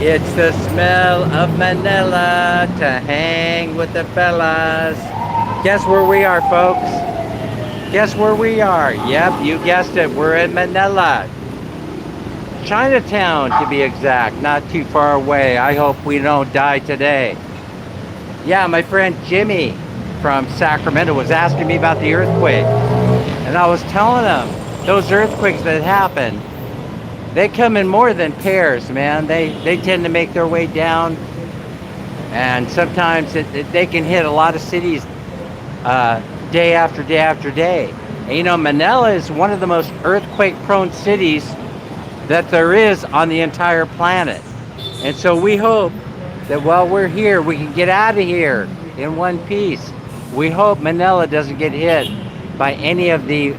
It's the smell of Manila to hang with the fellas. Guess where we are, folks? Guess where we are? Yep, you guessed it. We're in Manila. Chinatown, to be exact. Not too far away. I hope we don't die today. Yeah, my friend Jimmy from Sacramento was asking me about the earthquake. And I was telling him those earthquakes that happen, they come in more than pairs, man. They tend to make their way down, and sometimes they can hit a lot of cities day after day after day. And you know, Manila is one of the most earthquake-prone cities that there is on the entire planet. And so we hope that while we're here, we can get out of here in one piece. We hope Manila doesn't get hit by any of the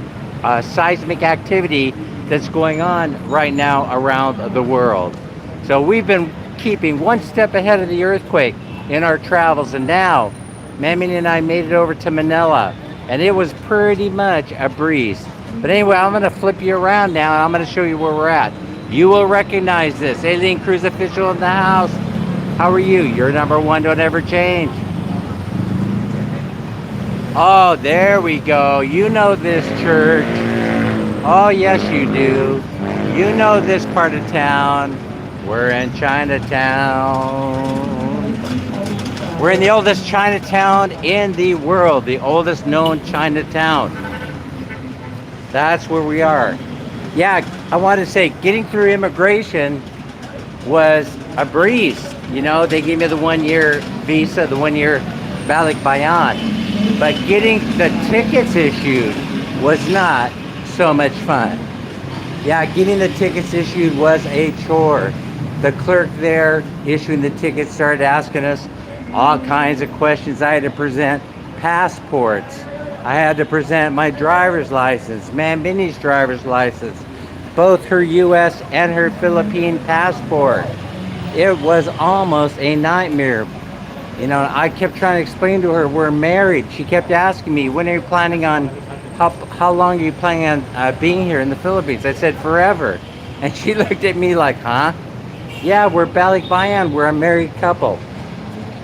seismic activity that's going on right now around the world. So we've been keeping one step ahead of the earthquake in our travels, and now Mammy and I made it over to Manila, and it was pretty much a breeze. But anyway, I'm going to flip you around now, and I'm going to show you where we're at. You will recognize this. Alien Cruise official in the house. How are you? You're number one. Don't ever change. Oh, there we go. You know this church. Oh, yes, you do. You know this part of town. We're in Chinatown. We're in the oldest Chinatown in the world, the oldest known Chinatown. That's where we are. Yeah, I want to say getting through immigration was a breeze. You know, they gave me the 1-year visa, the 1-year balik bayan. But getting the tickets issued was not so much fun. Yeah, getting the tickets issued was a chore. The clerk there issuing the tickets started asking us all kinds of questions. I had to present passports. I had to present my driver's license, Minnie's driver's license, both her US and her Philippine passport. It was almost a nightmare. You know, I kept trying to explain to her we're married. She kept asking me, when are you planning on, how long are you planning on being here in the Philippines? I said, forever. And she looked at me like, huh? Yeah, we're balikbayan. We're a married couple.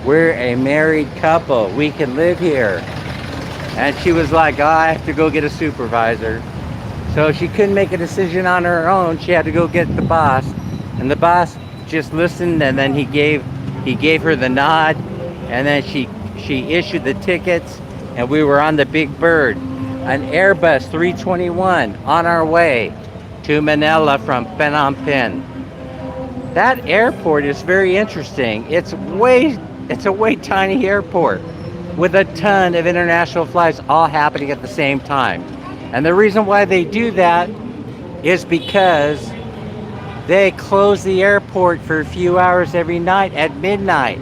We're a married couple. We can live here. And she was like, oh, I have to go get a supervisor. So she couldn't make a decision on her own. She had to go get the boss. And the boss just listened, and then he gave her the nod. And then she issued the tickets, and we were on the Big Bird, an Airbus 321 on our way to Manila from Phnom Penh. That airport is very interesting. It's a way tiny airport with a ton of international flights all happening at the same time. And the reason why they do that is because they close the airport for a few hours every night at midnight.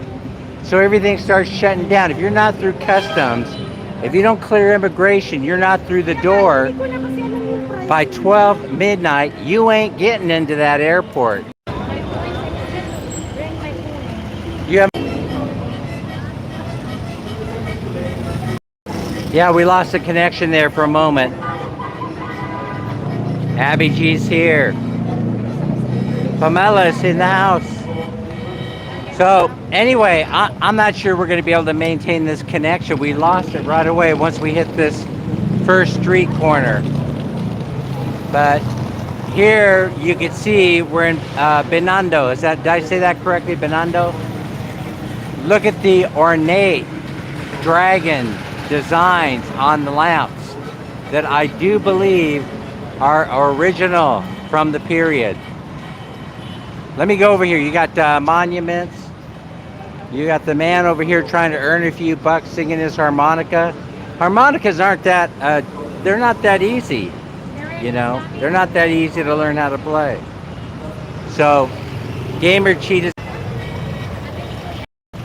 So everything starts shutting down. If you're not through customs, if you don't clear immigration, you're not through the door. By 12 midnight, you ain't getting into that airport. You have Yeah, we lost the connection there for a moment. Abby G's here. Pamela's in the house. So anyway, I'm not sure we're going to be able to maintain this connection. We lost it right away once we hit this first street corner. But here you can see we're in Binondo. Did I say that correctly? Binondo? Look at the ornate dragon designs on the lamps that I do believe are original from the period. Let me go over here. You got monuments. You got the man over here trying to earn a few bucks singing his harmonica. Harmonicas aren't that, they're not that easy. You know, they're not that easy to learn how to play. So, Gamer Cheetah.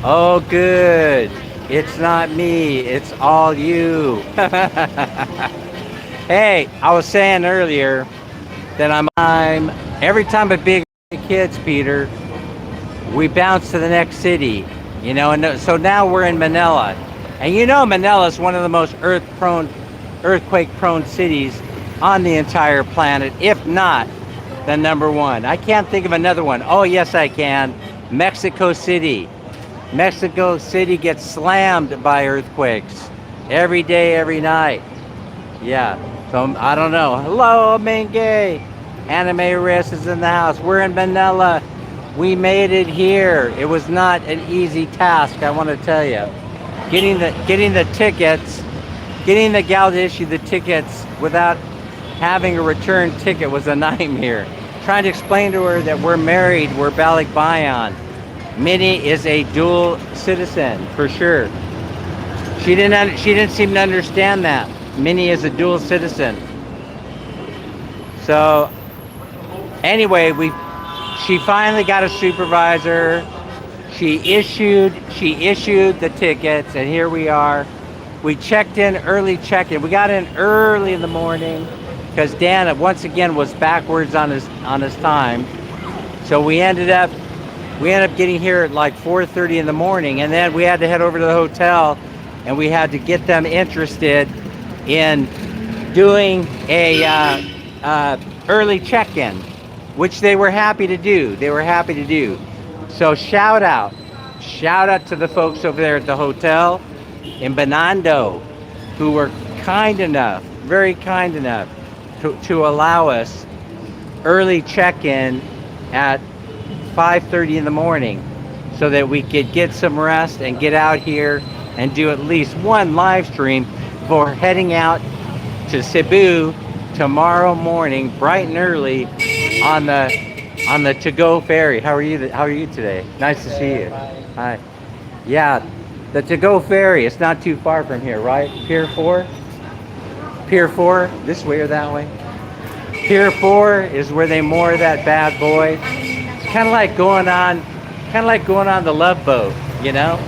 Oh, good. It's not me. It's all you. Hey, I was saying earlier that every time a big kids, Peter, we bounce to the next city, you know, and so now we're in Manila. And you know Manila is one of the most earthquake-prone cities on the entire planet, if not the number one. I can't think of another one. Oh, yes, I can. Mexico City. Mexico City gets slammed by earthquakes every day, every night. Yeah. So I don't know. Hello, Mingay. Anime Riss is in the house. We're in Manila. We made it here. It was not an easy task, I want to tell you. Getting the tickets, getting the gal to issue the tickets without having a return ticket was a nightmare. Trying to explain to her that we're married, we're Balikbayan. Minnie is a dual citizen for sure. She didn't seem to understand that. Minnie is a dual citizen. So anyway, she finally got a supervisor. She issued the tickets, and here we are. We checked in early check-in. We got in early in the morning because Dan once again was backwards on his time. So we ended up getting here at like 4:30 in the morning, and then we had to head over to the hotel, and we had to get them interested in doing a early check-in, which they were happy to do. So shout out to the folks over there at the hotel in Binondo who were very kind enough to allow us early check-in at 5:30 in the morning so that we could get some rest and get out here and do at least one live stream before heading out to Cebu tomorrow morning bright and early on the to-go ferry. How are you today? Nice to see you. Hi. Yeah, the to-go ferry. It's not too far from here, right? Pier 4? Pier 4? This way or that way? Pier 4 is where they moor that bad boy. It's kind of like going on the Love Boat, you know?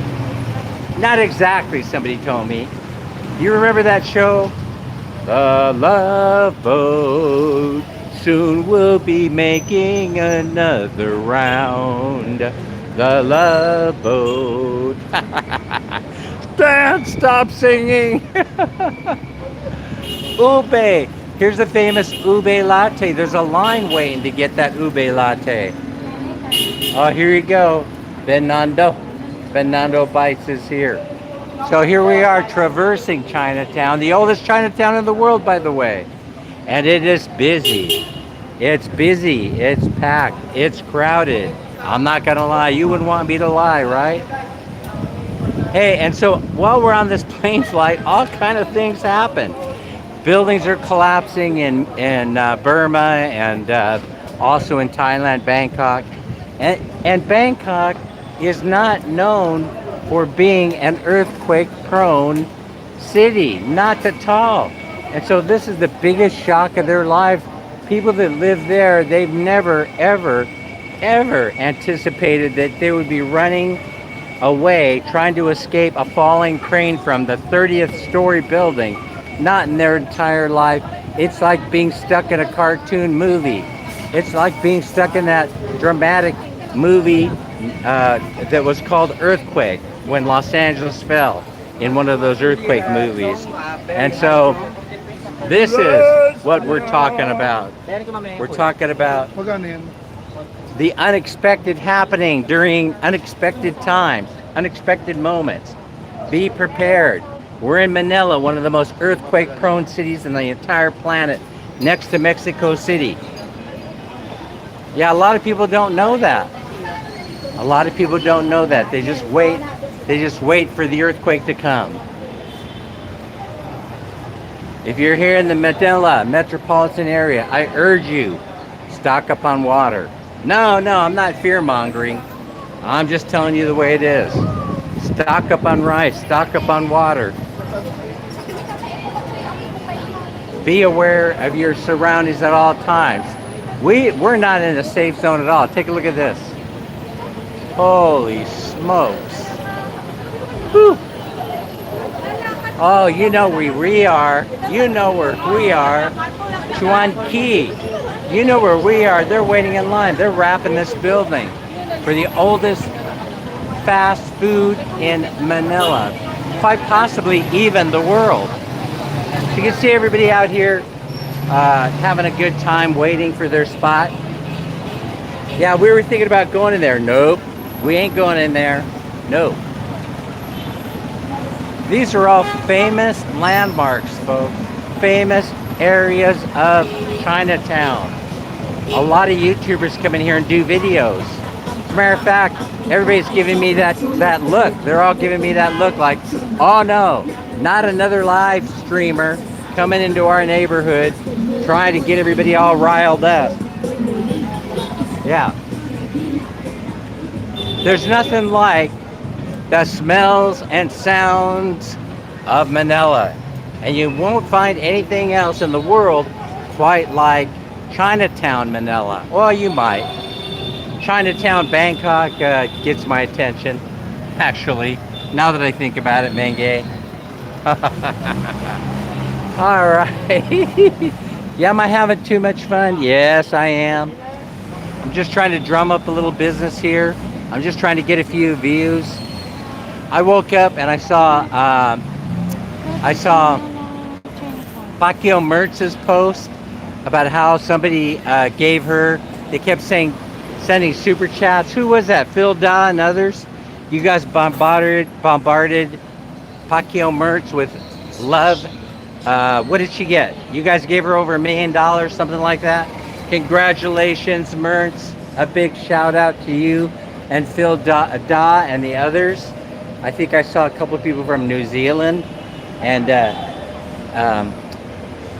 Not exactly, somebody told me. You remember that show? The Love Boat. Soon we'll be making another round. The Love Boat. Dan, stop singing. Ube. Here's the famous ube latte. There's a line waiting to get that ube latte. Oh, here you go. Fernando Bites is here. So here we are traversing Chinatown, the oldest Chinatown in the world, by the way. And it is busy. It's busy. It's packed. It's crowded. I'm not going to lie. You wouldn't want me to lie, right? Hey, and so while we're on this plane flight, all kind of things happen. Buildings are collapsing in Burma and also in Thailand, Bangkok. And Bangkok is not known for being an earthquake-prone city, not at all. And so this is the biggest shock of their life. People that live there, they've never, ever anticipated that they would be running away, trying to escape a falling crane from the 30th story building. Not in their entire life. It's like being stuck in a cartoon movie. It's like being stuck in that dramatic movie that was called Earthquake, when Los Angeles fell, in one of those earthquake movies. And so this is what we're talking about. We're talking about the unexpected happening during unexpected times, unexpected moments. Be prepared. We're in Manila, one of the most earthquake-prone cities in the entire planet, next to Mexico City. Yeah, a lot of people don't know that. A lot of people don't know that. They just wait for the earthquake to come. If you're here in the Manila metropolitan area, I urge you, stock up on water. No, I'm not fear-mongering. I'm just telling you the way it is. Stock up on rice, stock up on water. Be aware of your surroundings at all times. We're not in a safe zone at all. Take a look at this. Holy smokes. Whew. Oh, you know where we are. You know where we are. Chuan Key. You know where we are. They're waiting in line. They're wrapping this building for the oldest fast food in Manila. Quite possibly even the world. So you can see everybody out here having a good time waiting for their spot. Yeah, we were thinking about going in there. Nope. We ain't going in there. No. These are all famous landmarks, folks. Famous areas of Chinatown. A lot of YouTubers come in here and do videos. As a matter of fact, everybody's giving me that look. They're all giving me that look like, oh no, not another live streamer coming into our neighborhood trying to get everybody all riled up. Yeah. There's nothing like the smells and sounds of Manila. And you won't find anything else in the world quite like Chinatown, Manila. Well, you might. Chinatown, Bangkok gets my attention, actually, now that I think about it, Menge. All right. Yeah, am I having too much fun? Yes, I am. I'm just trying to drum up a little business here. I'm just trying to get a few views. I woke up and I saw Pacquiao Mertz's post about how somebody gave her. They kept saying, sending super chats. Who was that? Phil Da and others. You guys bombarded Pacquiao Mertz with love. What did she get? You guys gave her over $1 million, something like that. Congratulations, Mertz. A big shout out to you and Phil Da and the others. I think I saw a couple of people from New Zealand. And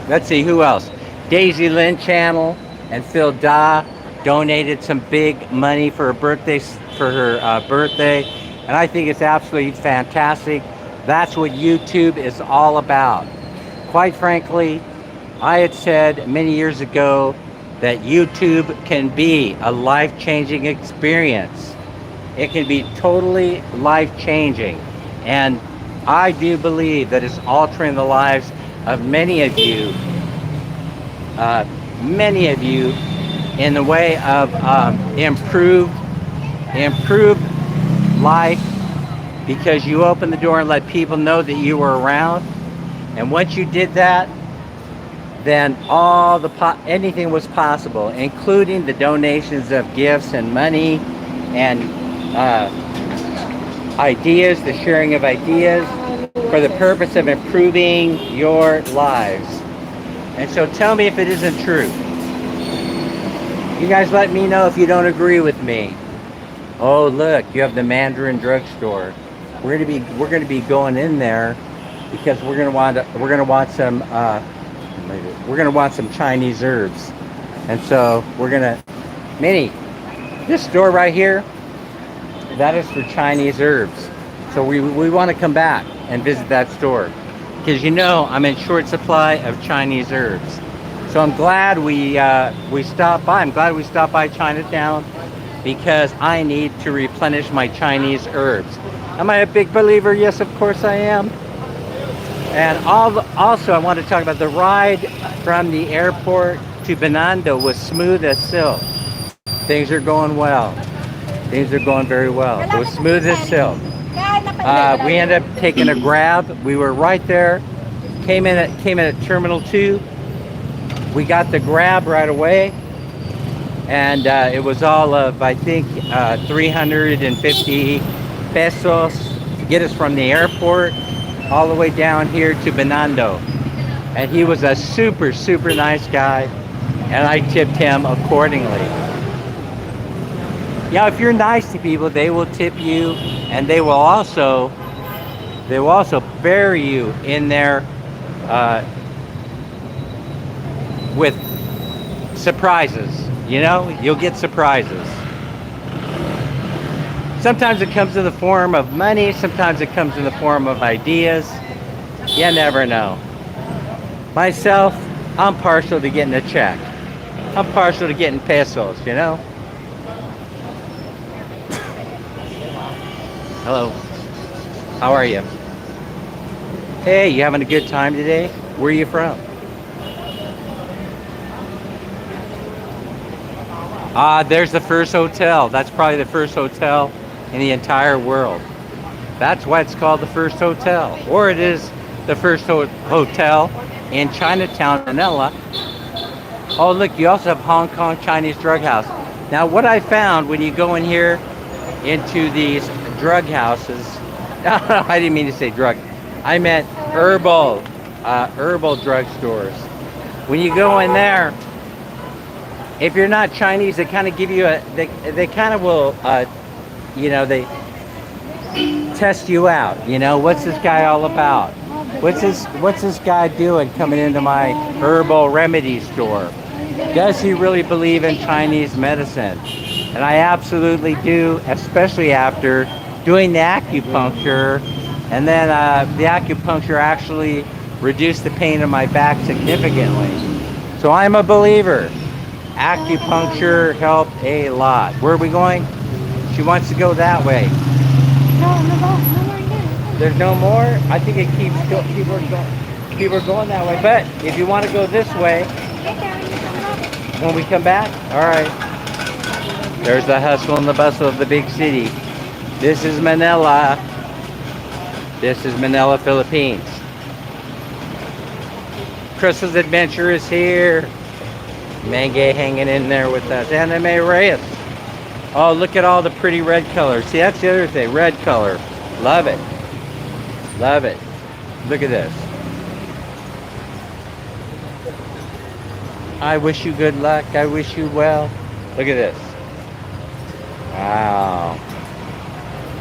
let's see, who else? Daisy Lynn Channel and Phil Da donated some big money for her birthday, and I think it's absolutely fantastic. That's what YouTube is all about. Quite frankly, I had said many years ago that YouTube can be a life-changing experience. It can be totally life-changing, and I do believe that it's altering the lives of many of you in the way of improved life, because you opened the door and let people know that you were around. And once you did that, then anything was possible, including the donations of gifts and money and ideas, the sharing of ideas for the purpose of improving your lives. And so tell me if it isn't true. You guys let me know if you don't agree with me. Oh, look, you have the Mandarin drugstore. We're gonna be going in there because we're gonna want some Chinese herbs. And so Minnie, this store right here, that is for Chinese herbs. So we want to come back and visit that store, because I'm in short supply of Chinese herbs. So I'm glad we stopped by. I'm glad we stopped by Chinatown, because I need to replenish my Chinese herbs. Am I a big believer? Yes, of course I am. And also I want to talk about the ride from the airport to Binondo was smooth as silk. Things are going well. Things are going very well. It was smooth as silk. We ended up taking a Grab. We were right there. Came in at Terminal 2. We got the Grab right away. And it was all of, I think, 350 pesos to get us from the airport all the way down here to Binondo. And he was a super, super nice guy, and I tipped him accordingly. If you're nice to people, they will tip you, and they will also bury you in there with surprises. You'll get surprises. Sometimes it comes in the form of money, sometimes it comes in the form of ideas. You never know. Myself, I'm partial to getting a check. I'm partial to getting pesos, Hello. How are you? Hey, you having a good time today? Where are you from? There's the first hotel. That's probably the first hotel in the entire world. That's why it's called the first hotel. Or it is the first hotel in Chinatown, Manila. Oh, look, you also have Hong Kong Chinese Drug House. Now, what I found when you go in here into these drug houses. No, I didn't mean to say drug. I meant herbal drugstores. When you go in there, if you're not Chinese, they kind of give you they kind of will, they test you out. What's this guy all about? What's this guy doing coming into my herbal remedy store? Does he really believe in Chinese medicine? And I absolutely do, especially after doing the acupuncture. And then the acupuncture actually reduced the pain in my back significantly. So I'm a believer. Acupuncture helped a lot. Where are we going? She wants to go that way. No, no more here. There's no more? I think it keeps people are going that way. But if you want to go this way, when we come back, all right. There's the hustle and the bustle of the big city. This is Manila. This is Manila, Philippines. Crystal's Adventure is here. Mange hanging in there with us. Anime Reyes. Oh, look at all the pretty red colors. See, that's the other thing. Red color. Love it. Love it. Look at this. I wish you good luck. I wish you well. Look at this. Wow.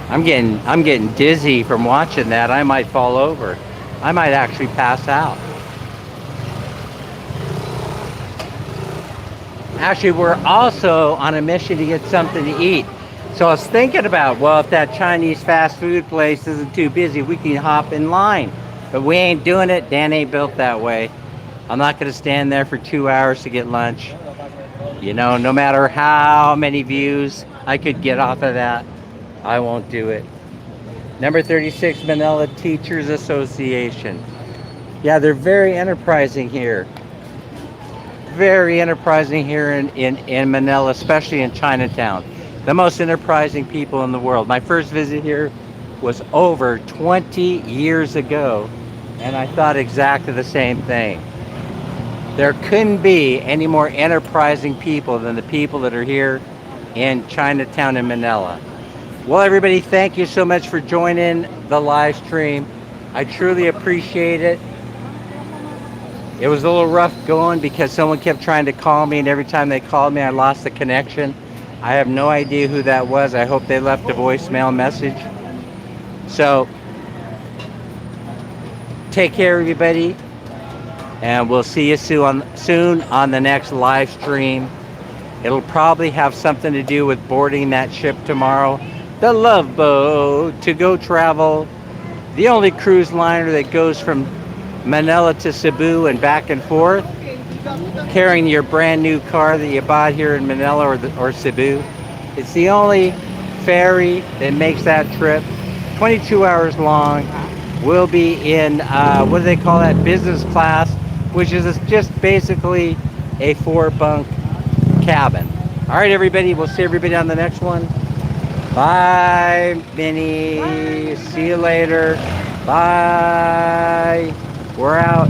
I'm getting dizzy from watching that. I might fall over. I might actually pass out. Actually, we're also on a mission to get something to eat. So I was thinking about, well, if that Chinese fast food place isn't too busy, we can hop in line. But we ain't doing it. Dan ain't built that way. I'm not going to stand there for 2 hours to get lunch. No matter how many views I could get off of that, I won't do it. Number 36, Manila Teachers Association. Yeah, they're very enterprising here. Very enterprising here in Manila, especially in Chinatown. The most enterprising people in the world. My first visit here was over 20 years ago, and I thought exactly the same thing. There couldn't be any more enterprising people than the people that are here in Chinatown and Manila. Well, everybody, thank you so much for joining the live stream. I truly appreciate it. It was a little rough going because someone kept trying to call me, and every time they called me, I lost the connection. I have no idea who that was. I hope they left a voicemail message. So, take care, everybody, and we'll see you soon on the next live stream. It'll probably have something to do with boarding that ship tomorrow, the Love Boat, to go travel, the only cruise liner that goes from Manila to Cebu and back and forth, carrying your brand new car that you bought here in Manila or Cebu. It's the only ferry that makes that trip, 22 hours long. We'll be in, what do they call that, business class, which is just basically a 4-bunk cabin. All right, everybody, we'll see everybody on the next one. Bye, Minnie. See you later. Bye. We're out.